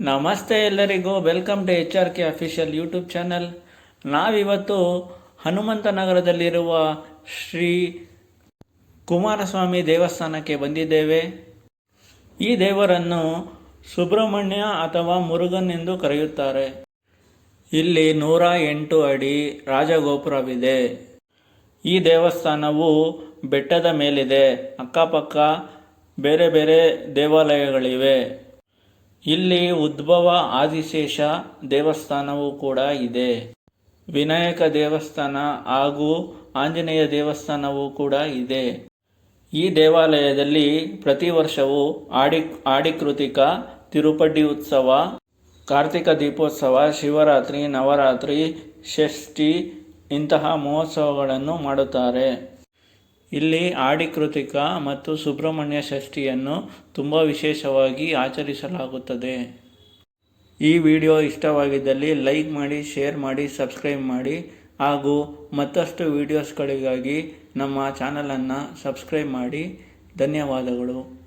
ನಮಸ್ತೆ ಎಲ್ಲರಿಗೂ, welcome to HRK official YouTube channel. ನಾವಿವತ್ತು ಹನುಮಂತನಗರದಲ್ಲಿರುವ ಶ್ರೀ ಕುಮಾರಸ್ವಾಮಿ ದೇವಸ್ಥಾನಕ್ಕೆ ಬಂದಿದ್ದೇವೆ. ಈ ದೇವರನ್ನು ಸುಬ್ರಹ್ಮಣ್ಯ ಅಥವಾ ಮುರುಗನ್ ಎಂದು ಕರೆಯುತ್ತಾರೆ. ಇಲ್ಲಿ 108 ಅಡಿ ರಾಜಗೋಪುರವಿದೆ. ಈ ದೇವಸ್ಥಾನವು ಬೆಟ್ಟದ ಮೇಲಿದೆ. ಅಕ್ಕಪಕ್ಕ ಬೇರೆ ಬೇರೆ ದೇವಾಲಯಗಳಿವೆ. ಇಲ್ಲಿ ಉದ್ಭವ ಆದಿಶೇಷ ದೇವಸ್ಥಾನವೂ ಕೂಡ ಇದೆ. ವಿನಾಯಕ ದೇವಸ್ಥಾನ ಹಾಗೂ ಆಂಜನೇಯ ದೇವಸ್ಥಾನವೂ ಕೂಡ ಇದೆ. ಈ ದೇವಾಲಯದಲ್ಲಿ ಪ್ರತಿ ವರ್ಷವೂ ಆಡಿಕೃತಿಕ, ತಿರುಪಡಿ ಉತ್ಸವ, ಕಾರ್ತಿಕ ದೀಪೋತ್ಸವ, ಶಿವರಾತ್ರಿ, ನವರಾತ್ರಿ, ಷಷ್ಠಿ ಇಂತಹ ಮಹೋತ್ಸವಗಳನ್ನು ಮಾಡುತ್ತಾರೆ. ಇಲ್ಲಿ ಆಡಿಕೃತಿಕ ಮತ್ತು ಸುಬ್ರಹ್ಮಣ್ಯ ಷಷ್ಠಿಯನ್ನು ತುಂಬ ವಿಶೇಷವಾಗಿ ಆಚರಿಸಲಾಗುತ್ತದೆ. ಈ ವಿಡಿಯೋ ಇಷ್ಟವಾಗಿದ್ದಲ್ಲಿ ಲೈಕ್ ಮಾಡಿ, ಶೇರ್ ಮಾಡಿ, ಸಬ್ಸ್ಕ್ರೈಬ್ ಮಾಡಿ ಹಾಗೂ ಮತ್ತಷ್ಟು ವಿಡಿಯೋಸ್ಗಳಿಗಾಗಿ ನಮ್ಮ ಚಾನಲನ್ನು ಸಬ್ಸ್ಕ್ರೈಬ್ ಮಾಡಿ. ಧನ್ಯವಾದಗಳು.